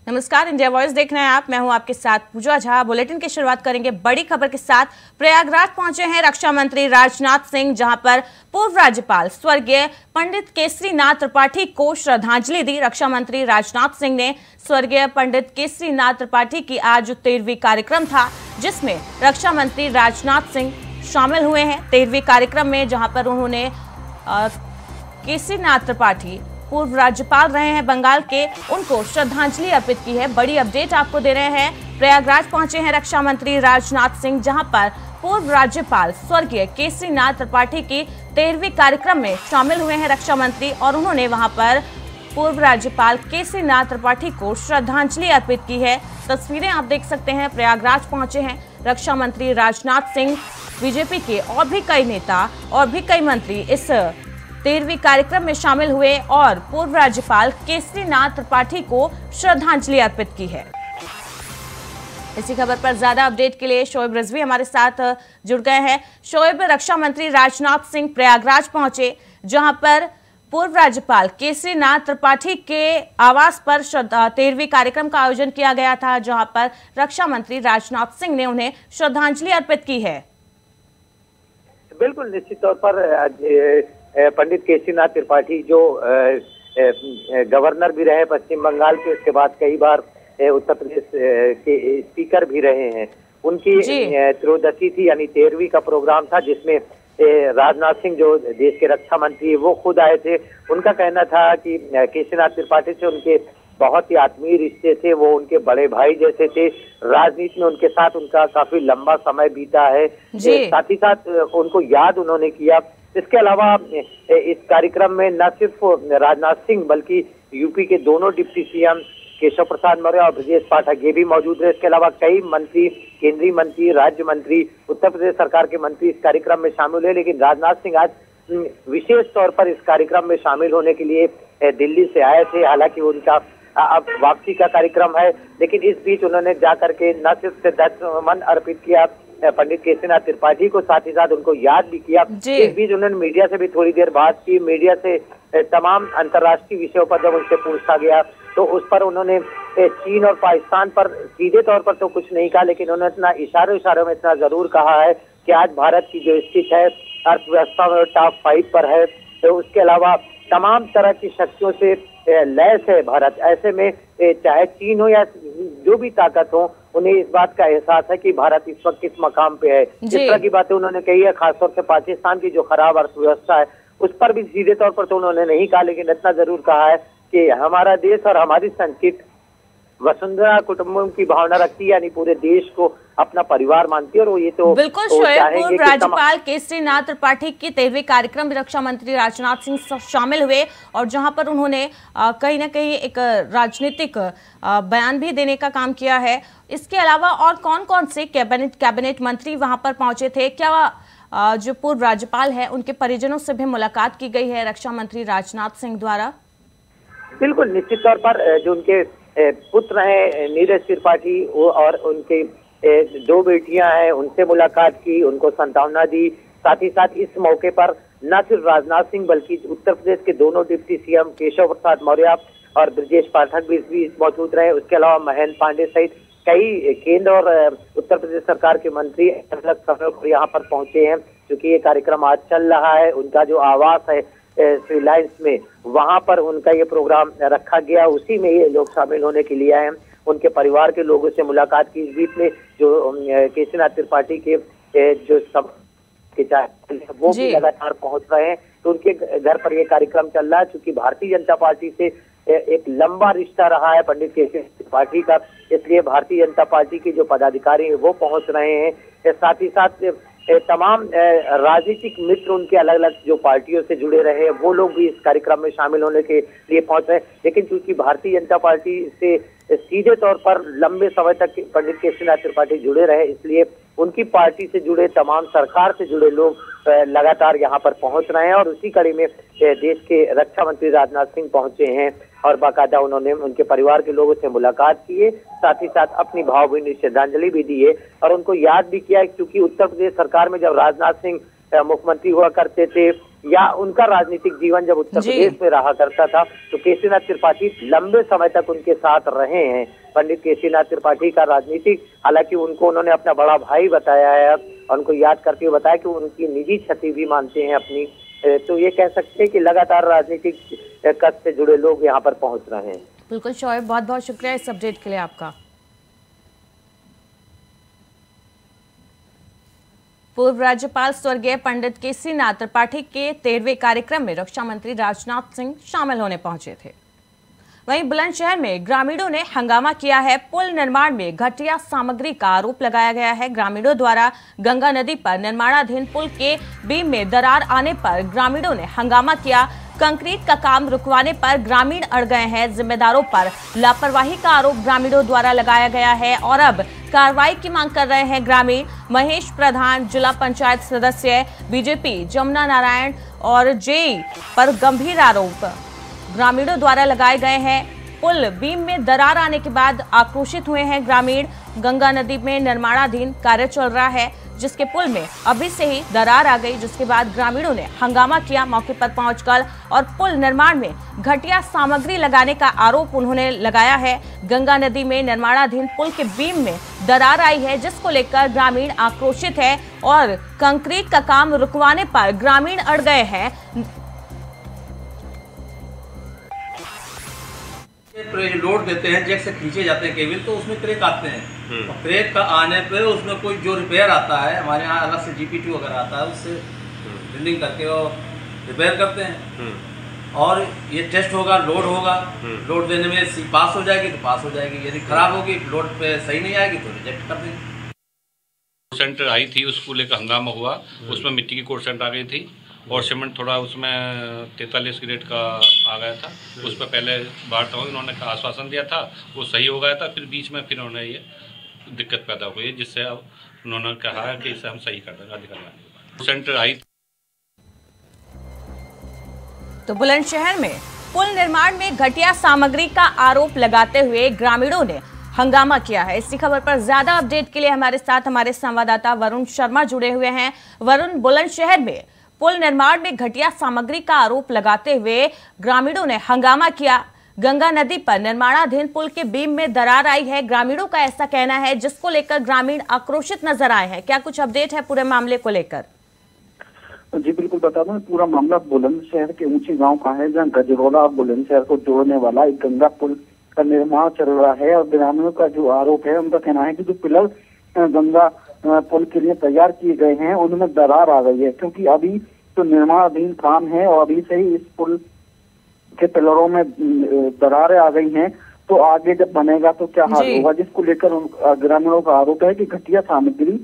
नमस्कार, India voice देख रहे हैं आप। मैं हूं आपके साथ पूजा झा। बुलेटिन की शुरुआत करेंगे बड़ी खबर के साथ। प्रयागराज पहुंचे हैं रक्षा मंत्री राजनाथ सिंह, जहां पर पूर्व राज्यपाल स्वर्गीय पंडित केसरीनाथ त्रिपाठी को श्रद्धांजलि दी। रक्षा मंत्री राजनाथ सिंह ने स्वर्गीय पंडित केसरीनाथ त्रिपाठी की आज 13वीं कार्यक्रम था, जिसमें रक्षा मंत्री राजनाथ सिंह शामिल हुए हैं। 13वीं कार्यक्रम में जहां पर उन्होंने केसरीनाथ त्रिपाठी पूर्व राज्यपाल रहे हैं बंगाल के, उनको श्रद्धांजलि अर्पित की है। बड़ी अपडेट आपको दे रहे हैं। प्रयागराज पहुंचे हैं रक्षा मंत्री राजनाथ सिंह, जहां पर पूर्व राज्यपाल स्वर्गीय केसरीनाथ त्रिपाठी की 13वीं कार्यक्रम में शामिल हुए हैं रक्षा मंत्री, और उन्होंने वहां पर पूर्व राज्यपाल केसरीनाथ त्रिपाठी को श्रद्धांजलि अर्पित की है। तस्वीरें आप देख सकते हैं। प्रयागराज पहुंचे हैं रक्षा मंत्री राजनाथ सिंह। बीजेपी के और भी कई नेता और भी कई मंत्री इस 13वीं कार्यक्रम में शामिल हुए और पूर्व राज्यपाल केसरीनाथ त्रिपाठी को श्रद्धांजलि अर्पित की है। इसी खबर पर ज्यादा अपडेट के लिए शोएब रिजवी हमारे साथ जुड़ गए हैं। शोएब, रक्षा मंत्री राजनाथ सिंह प्रयागराज पहुंचे, जहां पर पूर्व राज्यपाल केसरीनाथ त्रिपाठी के आवास पर 13वीं कार्यक्रम का आयोजन किया गया था, जहां पर रक्षा मंत्री राजनाथ सिंह ने उन्हें श्रद्धांजलि अर्पित की है। बिल्कुल, निश्चित तौर पर पंडित केसरीनाथ त्रिपाठी जो गवर्नर भी रहे पश्चिम बंगाल के, उसके बाद कई बार उत्तर प्रदेश के स्पीकर भी रहे हैं। उनकी त्रयोदशी थी, यानी 13वीं का प्रोग्राम था, जिसमें राजनाथ सिंह जो देश के रक्षा मंत्री वो खुद आए थे। उनका कहना था कि केसरीनाथ त्रिपाठी से उनके बहुत ही आत्मीय रिश्ते थे, वो उनके बड़े भाई जैसे थे। राजनीति में उनके साथ उनका काफी लंबा समय बीता है। साथ ही साथ उनको याद उन्होंने किया। इसके अलावा इस कार्यक्रम में न सिर्फ राजनाथ सिंह बल्कि यूपी के दोनों डिप्टी सीएम केशव प्रसाद मौर्य और ब्रजेश पाठक ये भी मौजूद रहे। इसके अलावा कई मंत्री, केंद्रीय मंत्री, राज्य मंत्री, उत्तर प्रदेश सरकार के मंत्री इस कार्यक्रम में शामिल हुए। लेकिन राजनाथ सिंह आज विशेष तौर पर इस कार्यक्रम में शामिल होने के लिए दिल्ली से आए थे। हालांकि उनका अब वापसी का कार्यक्रम है, लेकिन इस बीच उन्होंने जाकर के न सिर्फ श्रद्धांजलि अर्पित किया पंडित केसरीनाथ त्रिपाठी को, साथ ही साथ उनको याद भी किया। इस बीच उन्होंने मीडिया से भी थोड़ी देर बात की। मीडिया से तमाम अंतर्राष्ट्रीय विषयों पर जब उनसे पूछा गया तो उस पर उन्होंने चीन और पाकिस्तान पर सीधे तौर पर तो कुछ नहीं कहा, लेकिन उन्होंने इतना इशारों में इतना जरूर कहा है कि आज भारत की जो स्थिति है अर्थव्यवस्था में टॉप 5 पर है, तो उसके अलावा तमाम तरह की शक्तियों से लैस है भारत। ऐसे में चाहे चीन हो या जो भी ताकत हो, उन्हें इस बात का एहसास है कि भारत इस वक्त किस मकाम पे है। इस तरह की बातें उन्होंने कही है। खासतौर से पाकिस्तान की जो खराब अर्थव्यवस्था है उस पर भी सीधे तौर पर तो उन्होंने नहीं कहा, लेकिन इतना जरूर कहा है कि हमारा देश और हमारी संस्कृति वसुंधरा कुटुंबकम की भावना रखती है, यानी पूरे देश को अपना परिवार मानती है। और वो ये तो बिल्कुल शोएब, पूर्व राज्यपाल केसरीनाथ त्रिपाठी की 13वीं कार्यक्रम में रक्षा मंत्री राजनाथ सिंह शामिल हुए, और जहां पर उन्होंने कहीं ना कहीं एक राजनीतिक बयान भी देने का काम किया है। इसके अलावा और कौन कौन से कैबिनेट मंत्री वहां पर पहुंचे थे? क्या जो पूर्व राज्यपाल है उनके परिजनों से भी मुलाकात की गई है रक्षा मंत्री राजनाथ सिंह द्वारा? बिल्कुल, निश्चित तौर पर जो उनके पुत्र हैं नीरज त्रिपाठी और उनके 2 बेटियां हैं, उनसे मुलाकात की, उनको सांत्वना दी। साथ ही साथ इस मौके पर न सिर्फ राजनाथ सिंह बल्कि उत्तर प्रदेश के दोनों डिप्टी सीएम केशव प्रसाद मौर्य और ब्रजेश पाठक भी मौजूद रहे। उसके अलावा महेंद्र पांडे सहित कई केंद्र और उत्तर प्रदेश सरकार के मंत्री अलग समय पर यहाँ पर पहुंचे हैं। क्योंकि ये कार्यक्रम आज चल रहा है, उनका जो आवास है रिलायंस में, वहां पर उनका ये प्रोग्राम रखा गया, उसी में ये लोग शामिल होने के लिए आए हैं। उनके परिवार के लोगों से मुलाकात की। इस बीच में जो केसरीनाथ त्रिपाठी के जो सब के चाहे वो भी लगातार पहुंच रहे हैं, तो उनके घर पर ये कार्यक्रम चल रहा है। चूंकि भारतीय जनता पार्टी से एक लंबा रिश्ता रहा है पंडित केसरीनाथ त्रिपाठी का, इसलिए भारतीय जनता पार्टी के जो पदाधिकारी हैं वो पहुंच रहे हैं। साथ ही साथ तमाम राजनीतिक मित्र उनके अलग अलग जो पार्टियों से जुड़े रहे हैं वो लोग भी इस कार्यक्रम में शामिल होने के लिए पहुंच रहे हैं। लेकिन चूंकि भारतीय जनता पार्टी से सीधे तौर पर लंबे समय तक पंडित केसरीनाथ त्रिपाठी जुड़े रहे, इसलिए उनकी पार्टी से जुड़े तमाम सरकार से जुड़े लोग लगातार यहाँ पर पहुंच रहे हैं। और उसी कड़ी में देश के रक्षा मंत्री राजनाथ सिंह पहुंचे हैं और बाकायदा उन्होंने उनके परिवार के लोगों से मुलाकात की है, साथ ही साथ अपनी भावभीनी श्रद्धांजलि भी दी है और उनको याद भी किया है। क्योंकि उत्तर प्रदेश सरकार में जब राजनाथ सिंह मुख्यमंत्री हुआ करते थे या उनका राजनीतिक जीवन जब उत्तर प्रदेश में रहा करता था, तो केसीनाथ त्रिपाठी लंबे समय तक उनके साथ रहे हैं। पंडित केसीनाथ त्रिपाठी का राजनीतिक, हालांकि उनको उन्होंने अपना बड़ा भाई बताया है और उनको याद करते हुए बताया कि उनकी निजी क्षति भी मानते हैं अपनी। तो ये कह सकते हैं कि लगातार राजनीतिक कद से जुड़े लोग यहाँ पर पहुंच रहे हैं। बिल्कुल शोएब, बहुत बहुत शुक्रिया इस अपडेट के लिए आपका। पूर्व राज्यपाल स्वर्गीय पंडित केसीनाथ त्रिपाठी के 13वें कार्यक्रम में रक्षा मंत्री राजनाथ सिंह शामिल होने पहुंचे थे। वहीं बुलंदशहर में ग्रामीणों ने हंगामा किया है। पुल निर्माण में घटिया सामग्री का आरोप लगाया गया है। ग्रामीणों द्वारा गंगा नदी पर निर्माणाधीन पुल के बीम में दरार आने पर ग्रामीणों ने हंगामा किया। कंक्रीट का काम रुकवाने पर ग्रामीण अड़ गए हैं। जिम्मेदारों पर लापरवाही का आरोप ग्रामीणों द्वारा लगाया गया है और अब कार्रवाई की मांग कर रहे हैं ग्रामीण। महेश प्रधान, जिला पंचायत सदस्य बीजेपी जमुना नारायण और जेई पर गंभीर आरोप ग्रामीणों द्वारा लगाए गए हैं। पुल बीम में दरार आने के बाद आक्रोशित हुए हैं ग्रामीण। गंगा नदी में निर्माणाधीन कार्य चल रहा है, जिसके पुल में अभी से ही दरार आ गई, जिसके बाद ग्रामीणों ने हंगामा किया मौके पर पहुंचकर और पुल निर्माण में घटिया सामग्री लगाने का आरोप उन्होंने लगाया है। गंगा नदी में निर्माणाधीन पुल के बीम में दरार आई है, जिसको लेकर ग्रामीण आक्रोशित है और कंक्रीट का काम रुकवाने पर ग्रामीण अड़ गए हैं। लोड देते हैं, जैक से खींचे जाते हैं केबल, तो उसमें क्रैक आते हैं और क्रैक का आने पर उसमें कोई जो रिपेयर आता है, हमारे यहाँ अलग से GP2 अगर आता है, उससे ड्रिलिंग करके वो रिपेयर करते हैं और ये टेस्ट होगा, लोड होगा। लोड देने में पास हो जाएगी तो पास हो जाएगी, यदि खराब होगी, लोड पे सही नहीं आएगी तो रिजेक्ट कर देंगे। सेंटर आई थी, उसको लेकर हंगामा हुआ। उसमें मिट्टी की कोट सेंटर आ गई थी और सीमेंट थोड़ा उसमें 43 ग्रेड का आ गया था। उस पर पहले भारत उन्होंने आश्वासन दिया था, वो सही हो गया था। फिर बीच में फिर उन्होंने ये दिक्कत पैदा हुई, जिससे अब उन्होंने कहा है कि इसे हम सही कर देंगे। अधिकारी सेंटर आई। तो बुलंदशहर में पुल निर्माण में घटिया सामग्री का आरोप लगाते हुए ग्रामीणों ने हंगामा किया है। इसी खबर पर ज्यादा अपडेट के लिए हमारे साथ हमारे संवाददाता वरुण शर्मा जुड़े हुए हैं। वरुण, बुलंदशहर में पुल निर्माण में घटिया सामग्री का आरोप लगाते हुए ग्रामीणों ने हंगामा किया। गंगा नदी पर निर्माणाधीन पुल के बीम में दरार आई है, ग्रामीणों का ऐसा कहना है, जिसको लेकर ग्रामीण आक्रोशित नजर आए हैं। क्या कुछ अपडेट है पूरे मामले को लेकर? जी बिल्कुल बता दूं, पूरा मामला बुलंदशहर के ऊंची गांव का है, जहां गजरौला और बुलंदशहर को जोड़ने वाला एक गंगा पुल का निर्माण चल रहा है। और ग्रामीणों का जो आरोप है, उनका कहना है कि जो पिलर गंगा पुल के लिए तैयार किए गए हैं, उनमें दरार आ गई है, क्योंकि अभी तो निर्माणाधीन काम है और अभी से ही इस पुल के पिलरों में दरारें आ गई हैं। तो आगे जब बनेगा तो क्या हाल होगा, जिसको लेकर ग्रामीणों का आरोप है कि घटिया सामग्री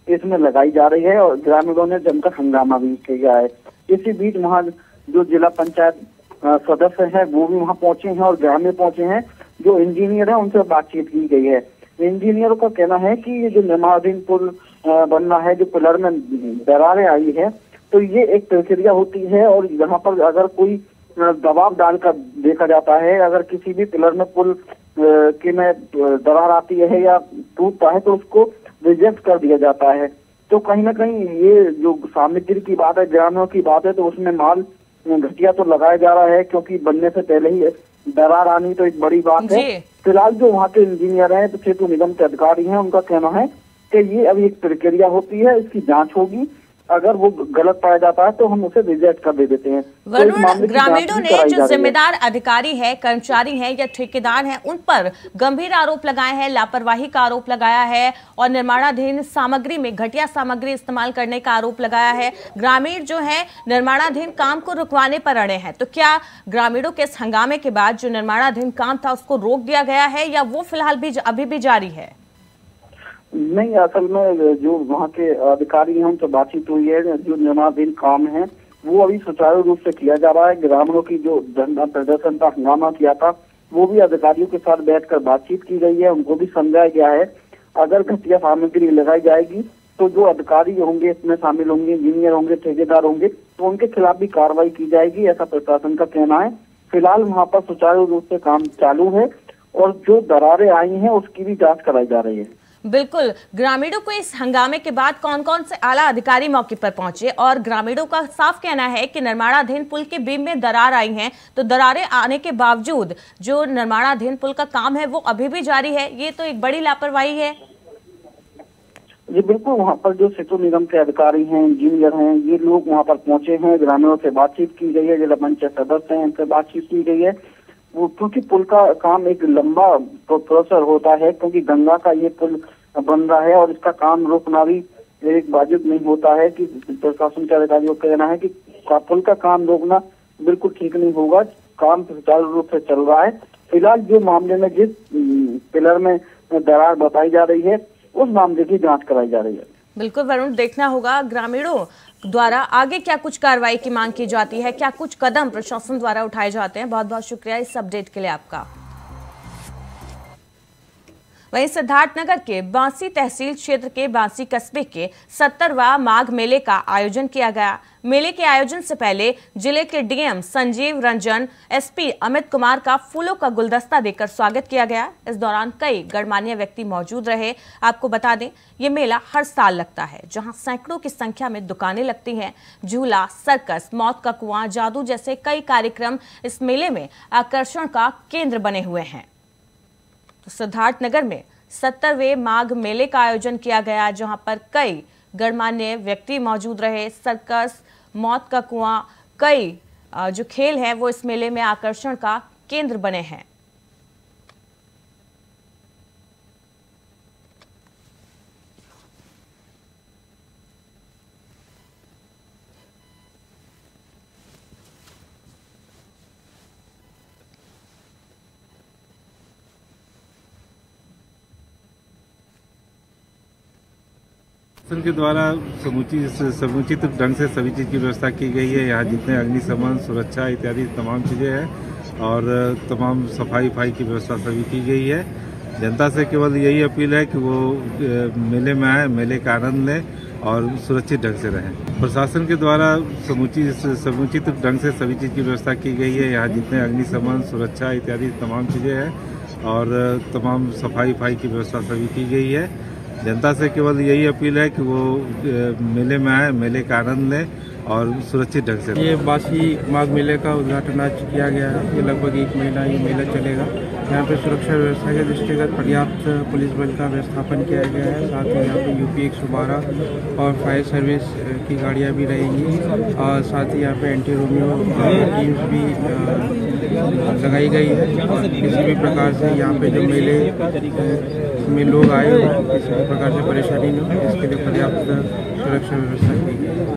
इसमें लगाई जा रही है और ग्रामीणों ने जमकर हंगामा भी किया है। इसी बीच वहाँ जो जिला पंचायत सदस्य है वो भी वहाँ पहुंचे हैं और ग्रामीण पहुंचे हैं। जो इंजीनियर है उनसे बातचीत की गई है। इंजीनियरों का कहना है कि ये जो निर्माणाधीन पुल बनना है, जो पिलर में दरारें आई है, तो ये एक प्रक्रिया होती है और यहाँ पर अगर कोई दबाव डालकर देखा जाता है, अगर किसी भी पिलर में पुल के में दरार आती है या टूटता है तो उसको रिजेक्ट कर दिया जाता है। तो कहीं ना कहीं ये जो सामग्री की बात है, ग्रामीणों की बात है, तो उसमें माल घटिया तो लगाया जा रहा है, क्योंकि बनने से पहले ही दरार आनी तो एक बड़ी बात है। फिलहाल जो वहाँ के इंजीनियर हैं, तो सेतु निगम के अधिकारी हैं, उनका कहना है कि ये अभी एक प्रक्रिया होती है, इसकी जांच होगी, अगर वो गलत पाया जाता है तो हम उसे रिजेक्ट कर देते हैं। वरुण, ग्रामीणों ने जो जिम्मेदार अधिकारी है, कर्मचारी हैं या ठेकेदार हैं, उन पर गंभीर आरोप लगाए हैं, लापरवाही का आरोप लगाया है और निर्माणाधीन सामग्री में घटिया सामग्री इस्तेमाल करने का आरोप लगाया है। ग्रामीण जो है निर्माणाधीन काम को रुकवाने पर अड़े हैं। तो क्या ग्रामीणों के इस हंगामे के बाद जो निर्माणाधीन काम था उसको रोक दिया गया है या वो फिलहाल भी अभी भी जारी है? नहीं, असल में जो वहाँ के अधिकारी हैं उनसे बातचीत हुई है। जो निर्माणाधीन काम है वो अभी सुचारू रूप से किया जा रहा है। ग्रामीणों की जो धरना प्रदर्शन का हंगामा किया था, वो भी अधिकारियों के साथ बैठकर बातचीत की गई है, उनको भी समझाया गया है। अगर घटिया सामग्री लगाई जाएगी तो जो अधिकारी होंगे इसमें शामिल होंगे, इंजीनियर होंगे, ठेकेदार होंगे, तो उनके खिलाफ भी कार्रवाई की जाएगी, ऐसा प्रशासन का कहना है। फिलहाल वहाँ पर सुचारू रूप से काम चालू है और जो दरारें आई हैं उसकी भी जाँच कराई जा रही है। बिल्कुल, ग्रामीणों को इस हंगामे के बाद कौन कौन से आला अधिकारी मौके पर पहुंचे, और ग्रामीणों का साफ कहना है कि निर्माणाधीन पुल के बीम में दरार आई हैं, तो दरारें आने के बावजूद जो निर्माणाधीन पुल का काम है वो अभी भी जारी है। ये तो एक बड़ी लापरवाही है। जी बिल्कुल, वहाँ पर जो सेतु निगम के अधिकारी हैं, इंजीनियर हैं, ये लोग वहाँ पर पहुंचे हैं। ग्रामीणों से बातचीत की गई है, जिला पंचायत सदस्य हैं, इनसे बातचीत की गई है। वो क्योंकि पुल का काम एक लंबा प्रोसेस होता है, क्योंकि गंगा का ये पुल बन रहा है और इसका काम रोकना भी एक वाजिब नहीं होता है। कि प्रशासन के अधिकारियों का कहना है कि पुल का काम रोकना बिल्कुल ठीक नहीं होगा। काम सुचारू रूप से चल रहा है। फिलहाल जो मामले में जिस पिलर में दरार बताई जा रही है उस मामले की जांच कराई जा रही है। बिल्कुल वरुण, देखना होगा ग्रामीणों द्वारा आगे क्या कुछ कार्रवाई की मांग की जाती है, क्या कुछ कदम प्रशासन द्वारा उठाए जाते हैं। बहुत बहुत शुक्रिया इस अपडेट के लिए आपका। वहीं सिद्धार्थनगर के बांसी तहसील क्षेत्र के बांसी कस्बे के 70वां माघ मेले का आयोजन किया गया। मेले के आयोजन से पहले जिले के डीएम संजीव रंजन, एसपी अमित कुमार का फूलों का गुलदस्ता देकर स्वागत किया गया। इस दौरान कई गणमान्य व्यक्ति मौजूद रहे। आपको बता दें, ये मेला हर साल लगता है, जहां सैकड़ों की संख्या में दुकानें लगती हैं। झूला, सर्कस, मौत का कुआं, जादू जैसे कई कार्यक्रम इस मेले में आकर्षण का केंद्र बने हुए हैं। सिद्धार्थनगर में 70वें माघ मेले का आयोजन किया गया, जहां पर कई गणमान्य व्यक्ति मौजूद रहे। सर्कस, मौत का कुआं, कई जो खेल हैं वो इस मेले में आकर्षण का केंद्र बने हैं। शासन के द्वारा समुचित ढंग से सभी चीज़ की व्यवस्था की गई है। यहाँ जितने अग्निशमन, सुरक्षा इत्यादि तमाम चीज़ें हैं और तमाम सफाई की व्यवस्था सभी की गई है। जनता से केवल यही अपील है कि वो मेले में आए, मेले का आनंद लें और सुरक्षित ढंग से रहें। प्रशासन के द्वारा समुचित ढंग से सभी चीज़ की व्यवस्था की गई है। यहाँ जितने अग्निशमन, सुरक्षा इत्यादि तमाम चीज़ें हैं और तमाम सफाई की व्यवस्था सभी की गई है। जनता से केवल यही अपील है कि वो मेले में आए, मेले का आनंद लें और सुरक्षित ढंग से। ये बांसी माघ मेले का उद्घाटन आज किया गया है। ये लगभग 1 महीना ये मेला चलेगा। यहाँ पे सुरक्षा व्यवस्था के दृष्टिगत पर्याप्त पुलिस बल का व्यवस्थापन किया गया है। साथ ही यहाँ पे यूपी 112 और फायर सर्विस की गाड़ियाँ भी रहेंगी और साथ ही यहाँ पे एंटी रोमियो टीम्स भी लगाई गई है। और किसी भी प्रकार से यहाँ पे जो मेले में लोग आए किसी भी प्रकार से परेशानी न हो, इसके लिए पर्याप्त सुरक्षा व्यवस्था की गई है।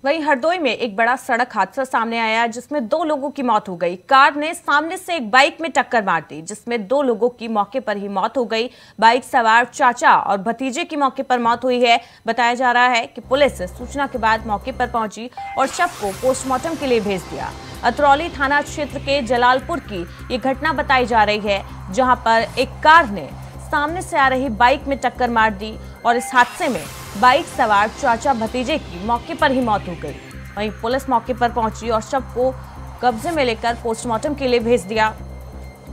वहीं हरदोई में एक बड़ा सड़क हादसा सामने आया, जिसमें 2 लोगों की मौत हो गई। कार ने सामने से एक बाइक में टक्कर मार दी, जिसमें 2 लोगों की मौके पर ही मौत हो गई। बाइक सवार चाचा और भतीजे की मौके पर मौत हुई है। बताया जा रहा है कि पुलिस सूचना के बाद मौके पर पहुंची और शव को पोस्टमार्टम के लिए भेज दिया। अतरौली थाना क्षेत्र के जलालपुर की ये घटना बताई जा रही है, जहां पर एक कार ने सामने से आ रही बाइक में टक्कर मार दी और इस हादसे में बाइक सवार चाचा भतीजे की मौके पर ही मौत हो गई। वहीं पुलिस मौके पर पहुंची और शव को कब्जे में लेकर पोस्टमार्टम के लिए भेज दिया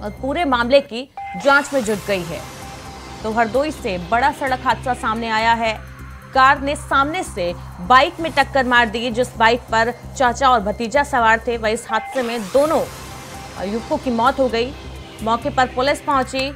और पूरे मामले की जांच में जुट गई है। तो हरदोई से बड़ा सड़क हादसा सामने आया है। कार ने सामने से बाइक में टक्कर मार दी, जिस बाइक पर चाचा और भतीजा सवार थे। वह इस हादसे में दोनों युवकों की मौत हो गई। मौके पर पुलिस पहुंची।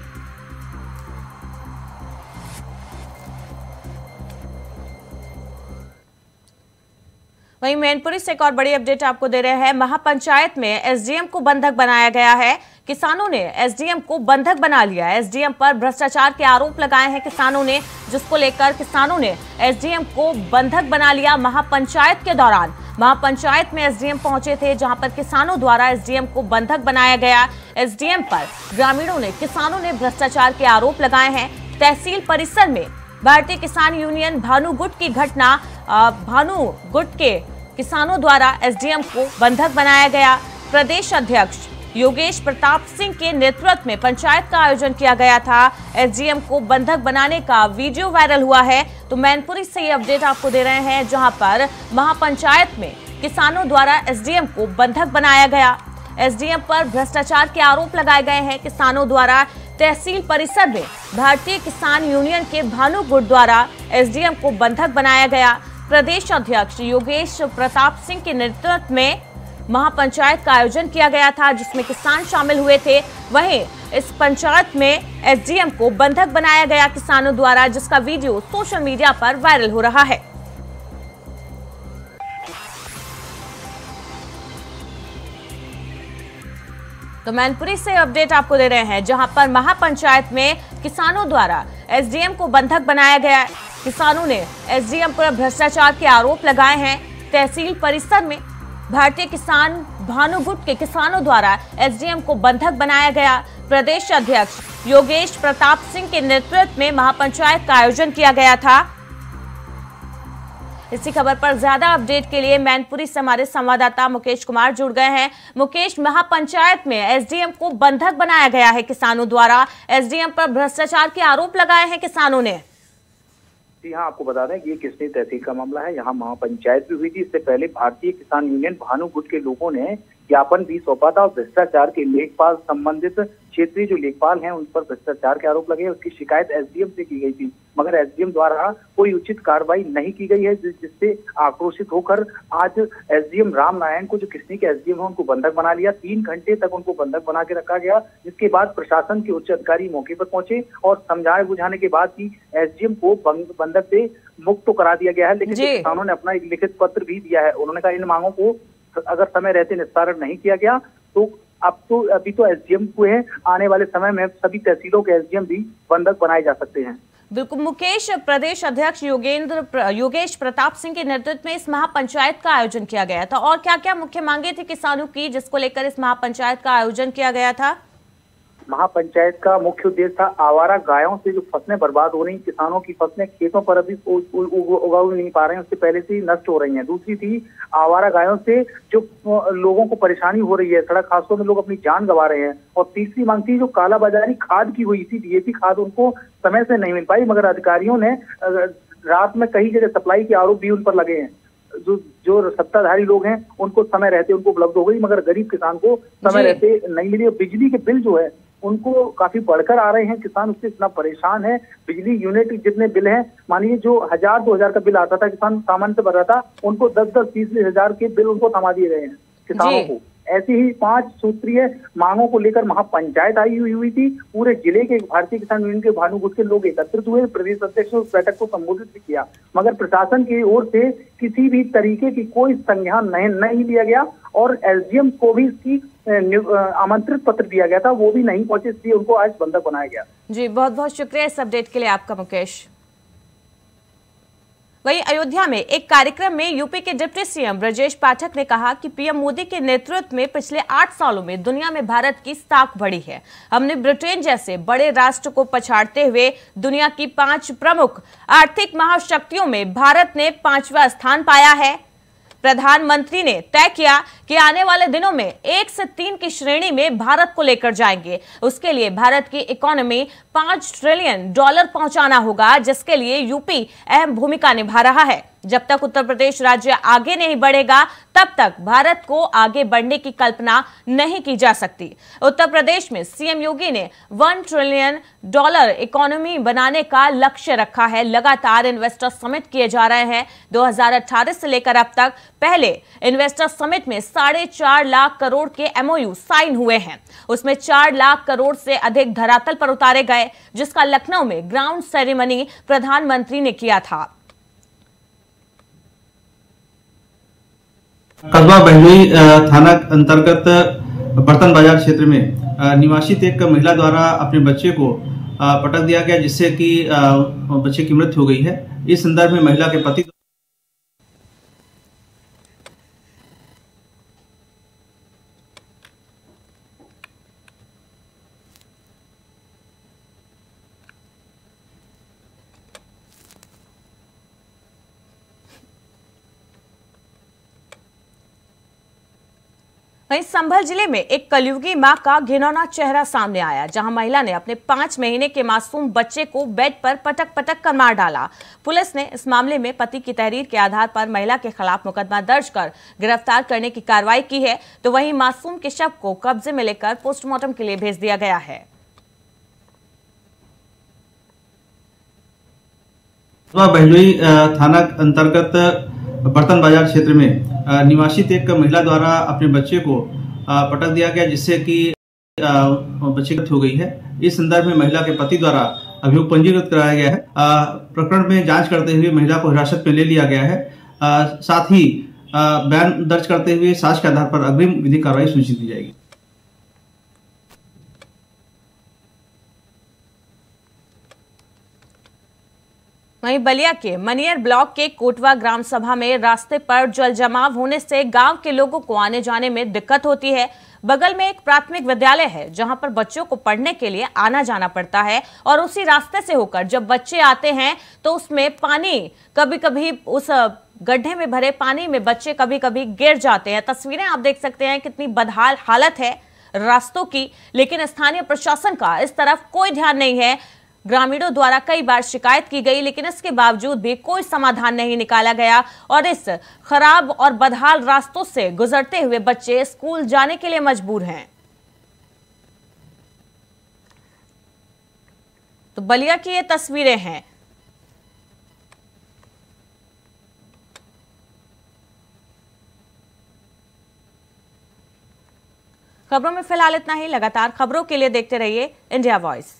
वहीं मैनपुरी से एक और बड़ी अपडेट आपको दे रहे हैं। महापंचायत में एसडीएम को बंधक बनाया गया है। किसानों ने एसडीएम को बंधक बना लिया। एसडीएम पर भ्रष्टाचार के आरोप लगाए हैं किसानों ने, जिसको लेकर किसानों ने एसडीएम को बंधक बना लिया। महापंचायत के दौरान महापंचायत में एसडीएम पहुंचे थे, जहां पर किसानों द्वारा एसडीएम को बंधक बनाया गया। एसडीएम पर ग्रामीणों ने, किसानों ने भ्रष्टाचार के आरोप लगाए हैं। तहसील परिसर में भारतीय किसान यूनियन भानुगुट की घटना, भानुगुट के किसानों द्वारा एसडीएम को बंधक बनाया गया। प्रदेश अध्यक्ष योगेश प्रताप सिंह के नेतृत्व में पंचायत का आयोजन किया गया था। एसडीएम को बंधक बनाने का वीडियो वायरल हुआ है। तो मैनपुरी से ये अपडेट आपको दे रहे हैं, जहां पर महापंचायत में किसानों द्वारा एसडीएम को बंधक बनाया गया। एसडीएम पर भ्रष्टाचार के आरोप लगाए गए हैं किसानों द्वारा। तहसील परिसर में भारतीय किसान यूनियन के भानु गुट द्वारा एसडीएम को बंधक बनाया गया। प्रदेश अध्यक्ष योगेश प्रताप सिंह के नेतृत्व में महापंचायत का आयोजन किया गया था, जिसमें किसान शामिल हुए थे। वहीं इस पंचायत में एसडीएम को बंधक बनाया गया किसानों द्वारा, जिसका वीडियो सोशल मीडिया पर वायरल हो रहा है। तो मैनपुरी से अपडेट आपको दे रहे हैं, जहां पर महापंचायत में किसानों द्वारा एसडीएम को बंधक बनाया गया। किसानों ने एसडीएम पर भ्रष्टाचार के आरोप लगाए हैं। तहसील परिसर में भारतीय किसान भानु गुट के किसानों द्वारा एसडीएम को बंधक बनाया गया। प्रदेश अध्यक्ष योगेश प्रताप सिंह के नेतृत्व में महापंचायत का आयोजन किया गया था। इसी खबर पर ज्यादा अपडेट के लिए मैनपुरी से हमारे संवाददाता मुकेश कुमार जुड़ गए हैं। मुकेश, महापंचायत में एसडीएम को बंधक बनाया गया है किसानों द्वारा, एसडीएम पर भ्रष्टाचार के आरोप लगाए हैं किसानों ने। जी हाँ, आपको बता दें कि ये किसनी तहसील का मामला है। यहाँ महापंचायत भी हुई थी। इससे पहले भारतीय किसान यूनियन भानु गुट के लोगों ने ज्ञापन भी सौंपा था और भ्रष्टाचार के लेखपाल संबंधित क्षेत्रीय जो लेखपाल हैं उन पर भ्रष्टाचार के आरोप लगे। उसकी शिकायत एसडीएम से की गई थी, मगर एसडीएम द्वारा कोई उचित कार्रवाई नहीं की गई है, जिससे आक्रोशित होकर आज एसडीएम राम नारायण को, जो किसनी के एसडीएम है, उनको बंधक बना लिया। 3 घंटे तक उनको बंधक बना के रखा गया, जिसके बाद प्रशासन के उच्च अधिकारी मौके पर पहुंचे और समझाने बुझाने के बाद ही एसडीएम को बंधक से मुक्त तो करा दिया गया है। लेकिन किसानों ने अपना एक लिखित पत्र भी दिया है। उन्होंने कहा इन मांगों को अगर समय रहते निस्तारण नहीं किया गया तो अभी तो एसडीएम हुए हैं, आने वाले समय में सभी तहसीलों के एसडीएम भी बंधक बनाए जा सकते हैं। बिल्कुल मुकेश, प्रदेश अध्यक्ष योगेश प्रताप सिंह के नेतृत्व में इस महापंचायत का आयोजन किया गया था, और क्या क्या मुख्य मांगे थी किसानों की जिसको लेकर इस महापंचायत का आयोजन किया गया था? महापंचायत का मुख्य उद्देश्य था आवारा गायों से जो फसलें बर्बाद हो रही, किसानों की फसलें खेतों पर अभी उगा नहीं पा रहे हैं, उससे पहले से ही नष्ट हो रही हैं। दूसरी थी आवारा गायों से जो लोगों को परेशानी हो रही है, सड़क हादसों में लोग अपनी जान गंवा रहे हैं। और तीसरी मांग थी जो कालाबाजारी खाद की हुई थी, डीएपी खाद उनको समय से नहीं मिल पाई, मगर अधिकारियों ने रात में कई जगह सप्लाई के आरोप भी उन पर लगे हैं। जो सत्ताधारी लोग हैं उनको समय रहते उनको उपलब्ध हो गई, मगर गरीब किसान को समय रहते नहीं मिली। बिजली के बिल जो है उनको काफी बढ़कर आ रहे हैं, किसान उससे इतना परेशान है। बिजली यूनिट जितने बिल हैं, मानिए जो 1000-2000 का बिल आता था, किसान सामान्य से भर रहा था, उनको 10-10, 20-20 हजार के बिल उनको थमा दिए गए हैं किसानों को। ऐसी ही 5 सूत्रीय मांगों को लेकर महापंचायत आई हुई थी। पूरे जिले के भारतीय किसान यूनियन के भानु गुट के लोग एकत्रित हुए। प्रदेश अध्यक्ष ने उस बैठक को संबोधित भी किया, मगर प्रशासन की ओर से किसी भी तरीके की कोई संज्ञान नहीं लिया गया और एसडीएम को भी इसकी आमंत्रित पत्र दिया गया था, वो भी नहीं पहुंचे, इसलिए उनको आज बंधक बनाया गया। जी, बहुत बहुत शुक्रिया इस अपडेट के लिए आपका मुकेश। वहीं अयोध्या में एक कार्यक्रम में यूपी के डिप्टी सीएम ब्रजेश पाठक ने कहा कि पीएम मोदी के नेतृत्व में पिछले 8 सालों में दुनिया में भारत की साख बढ़ी है। हमने ब्रिटेन जैसे बड़े राष्ट्र को पछाड़ते हुए दुनिया की 5 प्रमुख आर्थिक महाशक्तियों में भारत ने 5वां स्थान पाया है। प्रधानमंत्री ने तय किया कि आने वाले दिनों में 1 से 3 की श्रेणी में भारत को लेकर जाएंगे। उसके लिए भारत की इकोनॉमी $5 ट्रिलियन पहुंचाना होगा, जिसके लिए यूपी अहम भूमिका निभा रहा है। जब तक उत्तर प्रदेश राज्य आगे नहीं बढ़ेगा, तब तक भारत को आगे बढ़ने की कल्पना नहीं की जा सकती। उत्तर प्रदेश में सीएम योगी ने $1 ट्रिलियन इकोनॉमी बनाने का लक्ष्य रखा है। लगातार इन्वेस्टर समिट किए जा रहे हैं। 2018 से लेकर अब तक पहले इन्वेस्टर समिट में 4.5 लाख करोड़ के एमओयू साइन हुए हैं। उसमें 4 लाख करोड़ से अधिक धरातल पर उतारे गए, जिसका लखनऊ में ग्राउंड सेरेमनी प्रधानमंत्री ने किया था। कस्बा बहलोई थाना अंतर्गत बर्तन बाजार क्षेत्र में निवासित एक महिला द्वारा अपने बच्चे को पटक दिया गया, जिससे कि बच्चे की मृत्यु हो गई है। इस संदर्भ में महिला के पति वहीं संभल जिले में एक कलयुगी मां का घिनौना चेहरा सामने आया, जहां महिला ने अपने 5 महीने के मासूम बच्चे को बेड पर पटक कर मार डाला। पुलिस ने इस मामले में पति की तहरीर के आधार पर महिला के खिलाफ मुकदमा दर्ज कर गिरफ्तार करने की कार्रवाई की है। तो वहीं मासूम के शव को कब्जे में लेकर पोस्टमार्टम के लिए भेज दिया गया है। बहलोई थाना अंतर्गत बर्तन बाजार क्षेत्र में निवासित एक महिला द्वारा अपने बच्चे को पटक दिया गया, जिससे कि बच्चे की मृत्यु हो गई है। इस संदर्भ में महिला के पति द्वारा अभियोग पंजीकृत कराया गया है। प्रकरण में जांच करते हुए महिला को हिरासत में ले लिया गया है। साथ ही बयान दर्ज करते हुए साक्ष्य के आधार पर अग्रिम विधिक कार्रवाई सुनिश्चित की जाएगी। वहीं बलिया के मनियर ब्लॉक के कोटवा ग्राम सभा में रास्ते पर जल जमाव होने से गांव के लोगों को आने जाने में दिक्कत होती है। बगल में एक प्राथमिक विद्यालय है जहां पर बच्चों को पढ़ने के लिए आना जाना पड़ता है और उसी रास्ते से होकर जब बच्चे आते हैं तो उसमें पानी कभी कभी उस गड्ढे में भरे पानी में बच्चे कभी कभी गिर जाते हैं। तस्वीरें आप देख सकते हैं कितनी बदहाल हालत है रास्तों की, लेकिन स्थानीय प्रशासन का इस तरफ कोई ध्यान नहीं है। ग्रामीणों द्वारा कई बार शिकायत की गई, लेकिन इसके बावजूद भी कोई समाधान नहीं निकाला गया और इस खराब और बदहाल रास्तों से गुजरते हुए बच्चे स्कूल जाने के लिए मजबूर हैं। तो बलिया की ये तस्वीरें हैं। खबरों में फिलहाल इतना ही। लगातार खबरों के लिए देखते रहिए इंडिया वॉइस।